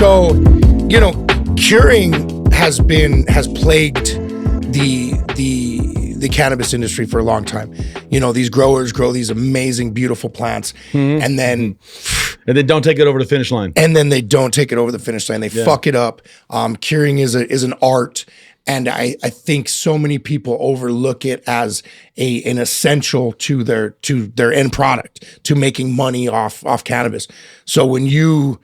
So, you know, curing has plagued the cannabis industry for a long time. You know, these growers grow these amazing, beautiful plants, and then don't take it over the finish line. And then they don't take it over the finish line. They fuck it up. Curing is an art. And I think so many people overlook it as an essential to their end product, to making money off cannabis. So when you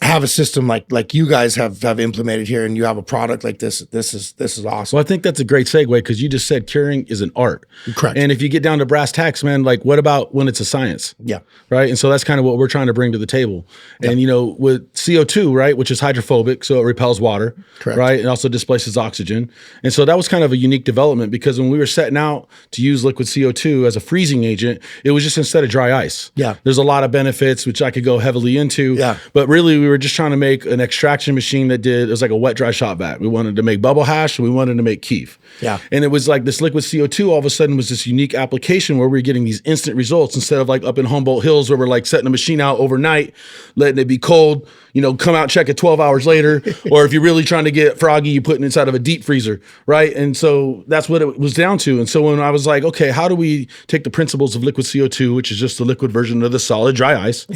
have a system like you guys have implemented here, and you have a product like this is awesome. Well, I think that's a great segue, because you just said curing is an art. Correct. And if you get down to brass tacks, man, like what about when it's a science? Yeah. Right. And so that's kind of what we're trying to bring to the table. Yeah. And, you know, with CO2, right, which is hydrophobic, so it repels water. Correct. Right. And also displaces oxygen. And so that was kind of a unique development, because when we were setting out to use liquid CO2 as a freezing agent, it was just instead of dry ice. Yeah. There's a lot of benefits, which I could go heavily into. Yeah. But really, we were just trying to make an extraction machine that it was like a wet dry shot vat. We wanted to make bubble hash, and we wanted to make keef. Yeah. And it was like this liquid CO2 all of a sudden was this unique application where we're getting these instant results, instead of like up in Humboldt Hills where we're like setting a machine out overnight, letting it be cold, you know, come out, check it 12 hours later. Or if you're really trying to get froggy, you put it inside of a deep freezer, right? And so that's what it was down to. And so when I was like, okay, how do we take the principles of liquid CO2, which is just the liquid version of the solid dry ice,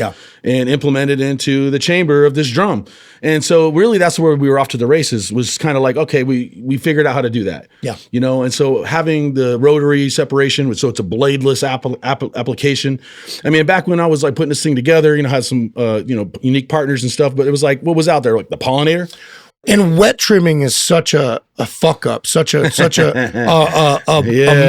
and implement it into the chamber of this drum? And so really that's where we were off to the races, was kind of like, okay, we figured out how to do that. Yeah. You know, and so having the rotary separation, so it's a bladeless application. I mean, back when I was like putting this thing together, you know, had some, you know, unique partners and stuff, but it was like, what was out there? Like the pollinator? And wet trimming is such a fuck up, such a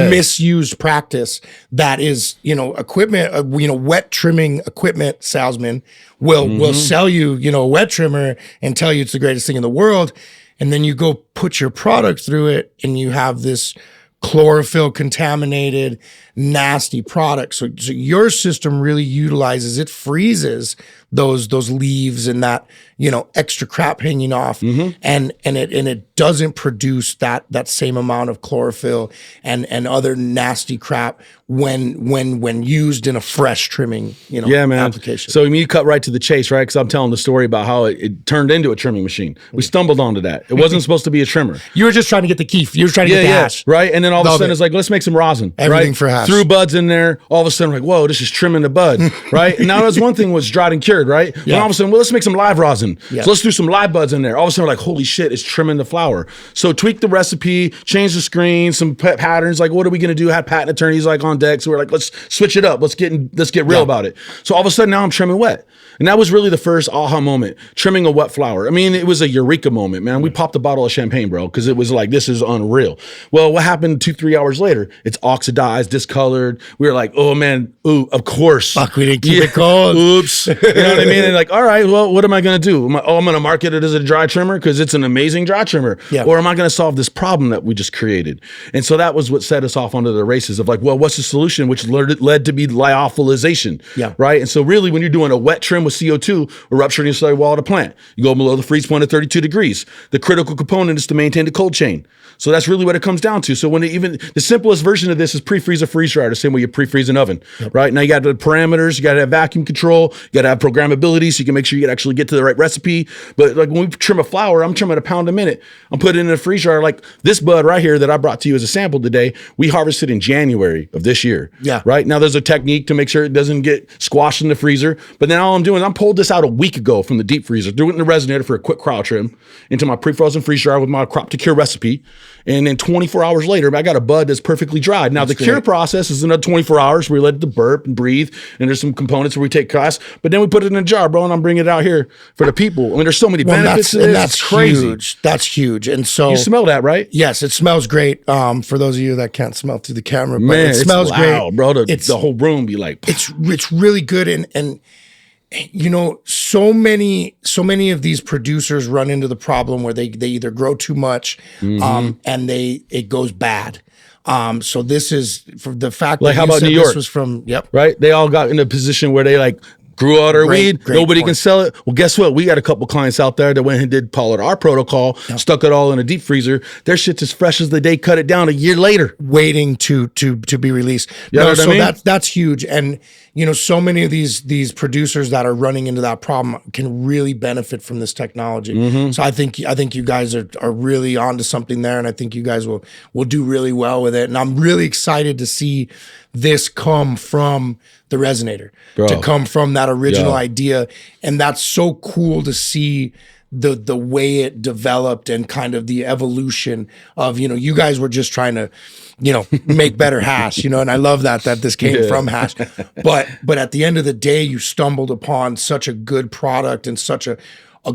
misused practice that is, you know, equipment, you know, wet trimming equipment salesman will sell you, you know, a wet trimmer and tell you it's the greatest thing in the world. And then you go put your product through it and you have this chlorophyll contaminated, nasty product. So your system really utilizes, it freezes those leaves and that, you know, extra crap hanging off, and it doesn't produce that same amount of chlorophyll and other nasty crap when used in a fresh trimming, you know, application. So you cut right to the chase, right? Because I'm telling the story about how it turned into a trimming machine. We stumbled onto that. It wasn't supposed to be a trimmer. You were just trying to get the keef. You were trying to get the hash, right? And then all of a sudden it's like, let's make some rosin. Everything for hash. Threw buds in there. All of a sudden, we're like, whoa, this is trimming the bud, right? And now that's one thing was dried and cured, right? Yeah. And all of a sudden, well, let's make some live rosin. Yeah. So let's do some live buds in there. All of a sudden, we're like, holy shit, it's trimming the flower. So tweak the recipe, change the screen, some patterns. Like, what are we going to do? Had patent attorneys like on deck. So we're like, let's switch it up. Let's get real about it. So all of a sudden, now I'm trimming wet. And that was really the first aha moment, trimming a wet flower. I mean, it was a eureka moment, man. We popped a bottle of champagne, bro, because it was like, this is unreal. Well, what happened 2-3 hours later? It's oxidized, discolored. We were like, oh man, ooh, of course. Fuck, we didn't keep it cold. Oops. You know what I mean? And like, all right, well, what am I going to do? I'm going to market it as a dry trimmer because it's an amazing dry trimmer. Yeah. Or am I going to solve this problem that we just created? And so that was what set us off onto the races of like, well, what's the solution? Which led to be lyophilization. Yeah. Right. And so really when you're doing a wet trim with CO2, we're rupturing the cellular wall of the plant. You go below the freeze point of 32 degrees. The critical component is to maintain the cold chain. So that's really what it comes down to. So when the simplest version of this is pre-freeze a freeze dryer, the same way you pre-freeze an oven, right? Now you got the parameters, you got to have vacuum control, you got to have programmability so you can make sure you can actually get to the right recipe. But like when we trim a flower, I'm trimming a pound a minute. I'm putting it in a freeze dryer. Like this bud right here that I brought to you as a sample today, we harvested in January of this year. Yeah. Right? Now there's a technique to make sure it doesn't get squashed in the freezer. But then all I'm doing is I'm pulled this out a week ago from the deep freezer, threw it in the Resinator for a quick cryo trim into my pre-frozen freeze dryer with my crop to cure recipe. And then 24 hours later, I got a bud that's perfectly dried. Now, the cure process is another 24 hours where we let it to burp and breathe. And there's some components where we take costs. But then we put it in a jar, bro, and I'm bringing it out here for the people. I mean, there's so many benefits. And that's crazy. Huge. That's huge. And so... You smell that, right? Yes, it smells great. For those of you that can't smell through the camera. But man, it smells loud, great. Bro, the whole room be like... It's really good. And you know, so many of these producers run into the problem where they either grow too much, and it goes bad. So this is for the fact like that how about New York? This was from right? They all got in a position where they like grew out our weed. Great Nobody point. can sell it. Well, guess what? We got a couple clients out there that went and did follow our protocol, stuck it all in a deep freezer. Their shit's as fresh as the day cut it down a year later, waiting to be released. You know what I mean? That's huge. And so many of these producers that are running into that problem can really benefit from this technology. So I think you guys are really onto something there, and I think you guys will do really well with it. And I'm really excited to see this come from the Resinator, to come from that original idea. And that's so cool to see the way it developed and kind of the evolution of, you guys were just trying to, make better hash, and I love that this came from hash. But at the end of the day, you stumbled upon such a good product and such a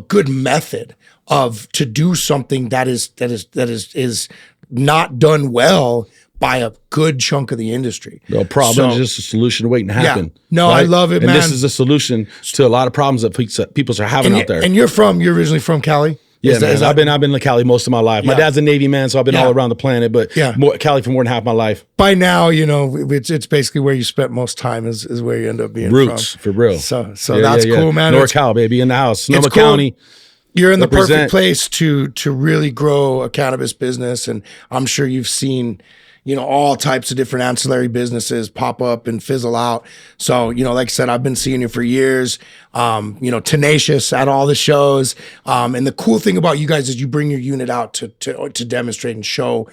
good method to do something that is not done well by a good chunk of the industry. No problem is just a solution waiting to happen. Yeah. No, right? I love it, and man. This is a solution to a lot of problems that people are having out there. And you're originally from Cali? Yeah, man. I've been in Cali most of my life. My dad's a Navy man, so I've been all around the planet, but Cali for more than half my life. By now, it's basically where you spent most time is where you end up being Roots, for real. So that's cool, man. NorCal, baby, in the house. Sonoma cool. County. You're in the perfect place to really grow a cannabis business, and I'm sure you've seen all types of different ancillary businesses pop up and fizzle out. So, like I said, I've been seeing you for years, tenacious at all the shows. And the cool thing about you guys is you bring your unit out to demonstrate and show,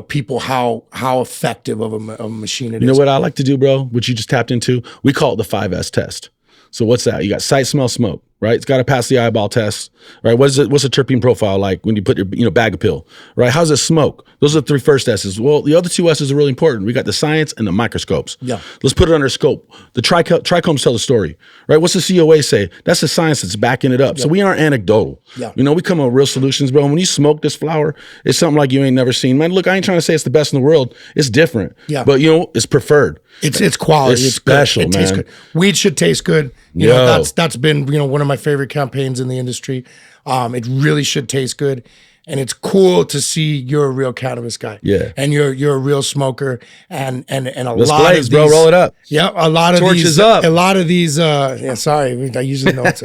people how effective of a machine it is. You know what I like to do, bro? What you just tapped into? We call it the 5S test. So what's that? You got sight, smell, smoke, right? It's got to pass the eyeball test, right? What's the terpene profile like when you put your bag of pill, right? How's it smoke? Those are the 3 first S's. Well, the other 2 S's are really important. We got the science and the microscopes. Yeah. Let's put it under scope. The trichomes tell the story, right? What's the COA say? That's the science that's backing it up. Yeah. So we aren't anecdotal. Yeah. We come up with real solutions, bro. And when you smoke this flower, it's something like you ain't never seen. Man, look, I ain't trying to say it's the best in the world. It's different. Yeah. But it's preferred. It's quality. It's special, man. Tastes good. Weed should taste good. That's been one of my favorite campaigns in the industry. It really should taste good, and it's cool to see you're a real cannabis guy. Yeah, and you're a real smoker, and a Let's lot blaze, of these, bro, roll it up. Yeah, a lot of Torches these, up. a lot of these. Sorry, I usually know it's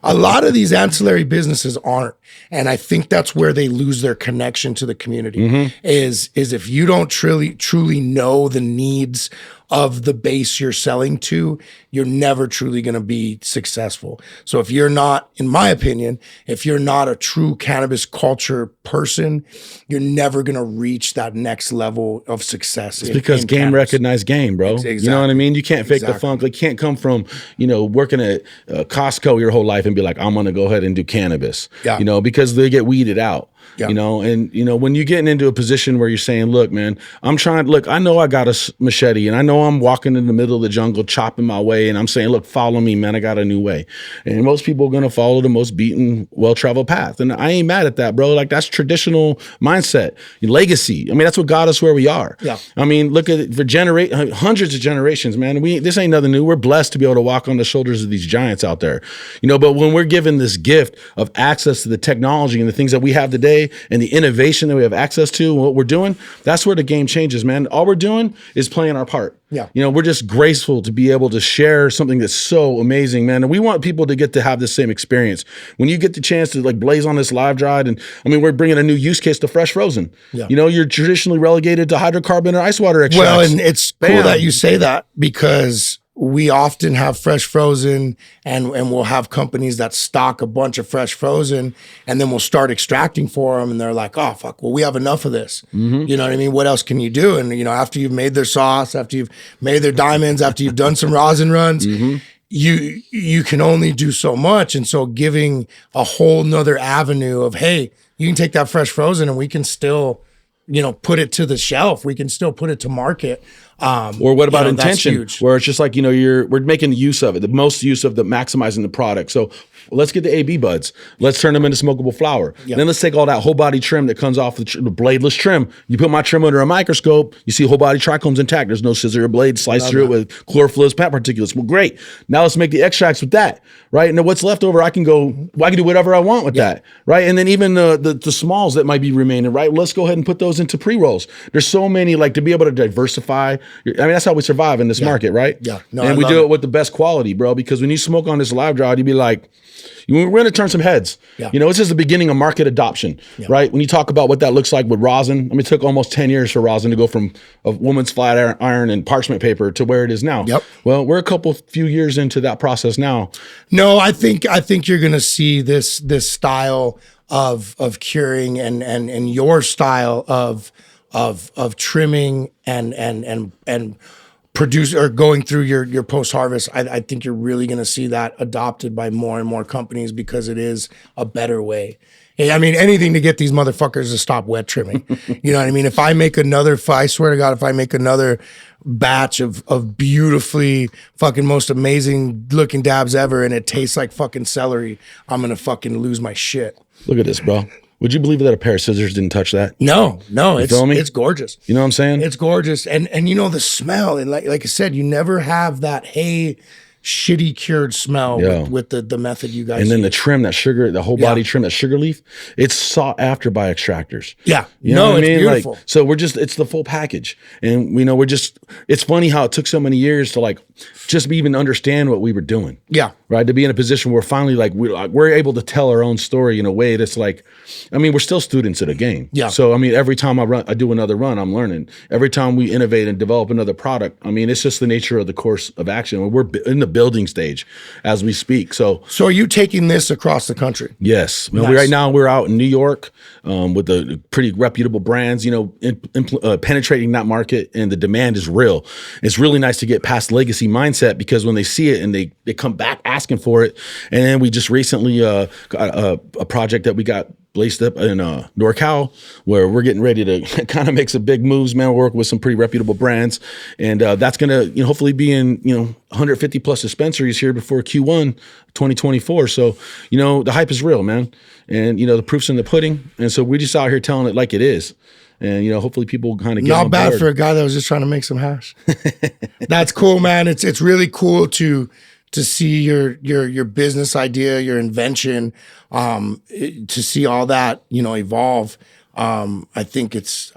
a lot of these ancillary businesses aren't, and I think that's where they lose their connection to the community. Is if you don't truly know the needs of the base you're selling to, you're never truly going to be successful. So if you're not, in my opinion, if you're not a true cannabis culture person, you're never going to reach that next level of success. It's because game cannabis. Recognized game, bro. Exactly. You know what I mean? You can't fake the funk. Like, you can't come from, working at Costco your whole life and be like, I'm going to go ahead and do cannabis, because they get weeded out. Yeah. When you're getting into a position where you're saying, look, man, I know I got a machete and I know I'm walking in the middle of the jungle, chopping my way. And I'm saying, look, follow me, man. I got a new way. And most people are going to follow the most beaten, well-traveled path. And I ain't mad at that, bro. Like, that's traditional mindset, legacy. I mean, that's what got us where we are. Yeah. I mean, look at it for hundreds of generations, man. This ain't nothing new. We're blessed to be able to walk on the shoulders of these giants out there, but when we're given this gift of access to the technology and the things that we have today, and the innovation that we have access to and what we're doing, that's where the game changes, man. All we're doing is playing our part. Yeah. We're just graceful to be able to share something that's so amazing, man. And we want people to get to have the same experience. When you get the chance to blaze on this live dried, and we're bringing a new use case to fresh frozen. Yeah. You're traditionally relegated to hydrocarbon or ice water extracts. Well, and it's cool that you say that, because we often have fresh frozen, and we'll have companies that stock a bunch of fresh frozen, and then we'll start extracting for them, and they're like, oh, fuck, well, we have enough of this. Mm-hmm. You know what I mean? What else can you do? And, after you've made their sauce, after you've made their diamonds, after you've done some rosin runs, you can only do so much. And so giving a whole nother avenue of, hey, you can take that fresh frozen and we can still, put it to the shelf. We can still put it to market. Or what about intention, where it's just like, we're making use of it, the most use of the maximizing the product. So let's get the AB buds. Let's turn them into smokable flower. Yep. Then let's take all that whole body trim that comes off the bladeless trim. You put my trim under a microscope, you see whole body trichomes intact. There's no scissor or blade, slice through it with chlorophylls, plant particulates. Well, great. Now let's make the extracts with that, right? And then what's left over, I can do whatever I want with that, right? And then even the smalls that might be remaining, right? Let's go ahead and put those into pre-rolls. There's so many, like, to be able to diversify. I mean, that's how we survive in this market, right? Yeah. No, and we do it with the best quality, bro, because when you smoke on this live draw, you'd be like, we're going to turn some heads. Yeah. You know, it's just the beginning of market adoption, right? When you talk about what that looks like with rosin, I mean, it took almost 10 years for rosin to go from a woman's flat iron and parchment paper to where it is now. Yep. Well, we're a few years into that process now. No, I think you're going to see this style of curing and your style of trimming and produce or going through your post-harvest. I think you're really going to see that adopted by more and more companies because it is a better way. I mean, anything to get these motherfuckers to stop wet trimming. You know what I mean? I swear to God, if I make another batch of beautifully fucking most amazing looking dabs ever and it tastes like fucking celery, I'm going to fucking lose my shit. Look at this, bro. Would you believe that a pair of scissors didn't touch that? No, it's gorgeous. You know what I'm saying? It's gorgeous. And you know, the smell, and like I said, you never have that shitty cured smell with the method you guys and then use. The trim, that sugar, the whole body trim, that sugar leaf, it's sought after by extractors. Yeah. You know what I mean? Beautiful. Like, so it's the full package. And we know it's funny how it took so many years to like just even understand what we were doing. Yeah. Right. To be in a position where finally like we're able to tell our own story in a way that's like, I mean, we're still students of the game. Yeah. So I mean, every time I do another run, I'm learning. Every time we innovate and develop another product, I mean, it's just the nature of the course of action. We're in the building stage as we speak. So are you taking this across the country? Yes. Nice. Right now we're out in New York with the pretty reputable brands, you know, penetrating that market, and the demand is real. It's really nice to get past legacy mindset because when they see it and they come back asking for it. And then we just recently got a project that we got laced up in NorCal, where we're getting ready to kind of make some big moves, man. We're working with some pretty reputable brands, and that's gonna, you know, hopefully be in, you know, 150 plus dispensaries here before Q1 2024. So, you know, the hype is real, man, and you know, the proof's in the pudding, and so we're just out here telling it like it is. And, you know, hopefully people kind of get not on bad board. For a guy that was just trying to make some hash. That's cool, man. It's really cool to see your business idea, your invention, to see all that, you know, evolve. I think it's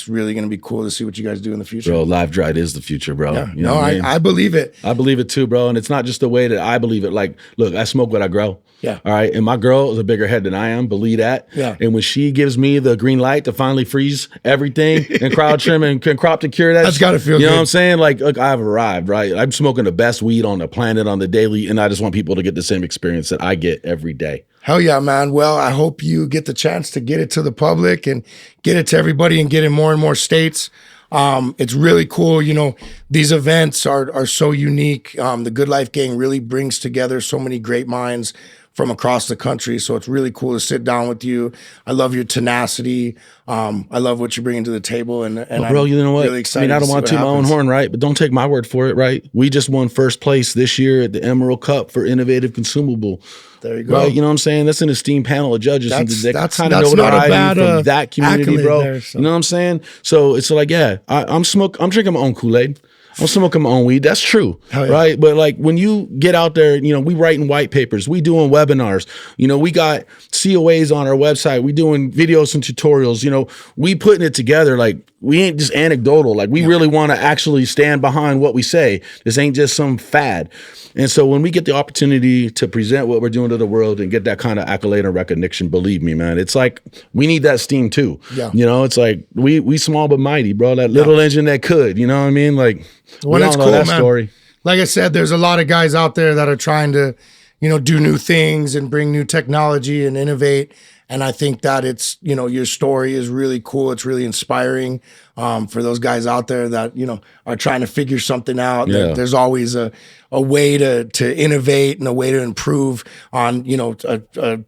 really going to be cool to see what you guys do in the future. Bro, live dried is the future, bro. Yeah. You know what I mean? I believe it. I believe it too, bro. And it's not just the way that I believe it. Like, look, I smoke what I grow. Yeah. All right. And my girl is a bigger head than I am. Believe that. Yeah. And when she gives me the green light to finally freeze everything and crowd trim and crop to cure that, that's got to feel good. You know what I'm saying? Like, look, I've arrived, right? I'm smoking the best weed on the planet on the daily. And I just want people to get the same experience that I get every day. Hell yeah, man. Well, I hope you get the chance to get it to the public and get it to everybody and get in more and more states. It's really cool. You know, these events are so unique. The Good Life Gang really brings together so many great minds from across the country. So it's really cool to sit down with you. I love your tenacity. I love what you're bringing to the table. And bro, you know what? Really excited. I mean, I don't want to toot my own horn, right? But don't take my word for it, right? We just won first place this year at the Emerald Cup for Innovative Consumable. There you go. Right? You know what I'm saying? That's an esteemed panel of judges. That's kind of notoriety from that community, bro. There, so. You know what I'm saying? So it's like, yeah, I'm drinking my own Kool-Aid. I'm smoking my own weed. That's true, right? But like when you get out there, you know, we writing white papers, we doing webinars, you know, we got COAs on our website, we doing videos and tutorials, you know, we putting it together. Like we ain't just anecdotal. Like we really want to actually stand behind what we say. This ain't just some fad. And so when we get the opportunity to present what we're doing to the world and get that kind of accolade and recognition, believe me, man, it's like we need that steam too. Yeah. You know, it's like we small but mighty, bro. That little engine that could, you know what I mean? Like, well, that's cool, man. Story. Like I said, there's a lot of guys out there that are trying to, you know, do new things and bring new technology and innovate. And I think that it's, you know, your story is really cool. It's really inspiring for those guys out there that, you know, are trying to figure something out. Yeah. There's always a way to innovate and a way to improve on, you know,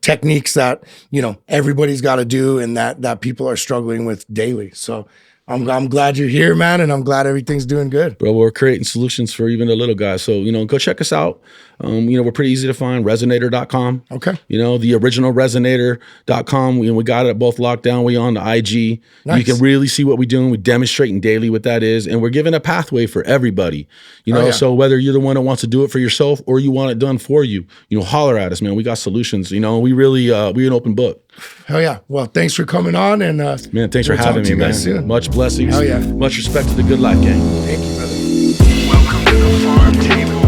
techniques that, you know, everybody's got to do and that people are struggling with daily. So I'm glad you're here, man, and I'm glad everything's doing good. Bro, we're creating solutions for even the little guys. So, go check us out. We're pretty easy to find, resinator.com. Okay. The original resinator.com. We got it both locked down. We on the IG. Nice. You can really see what we're doing. We're demonstrating daily what that is. And we're giving a pathway for everybody. So whether you're the one that wants to do it for yourself or you want it done for you, holler at us, man. We got solutions. We really, we're an open book. Hell yeah. Well, thanks for coming on. And man, thanks for having me, man. Soon. Much blessings. Hell yeah. Much respect to the Good Life Gang. Thank you, brother. Welcome to the Pharm table.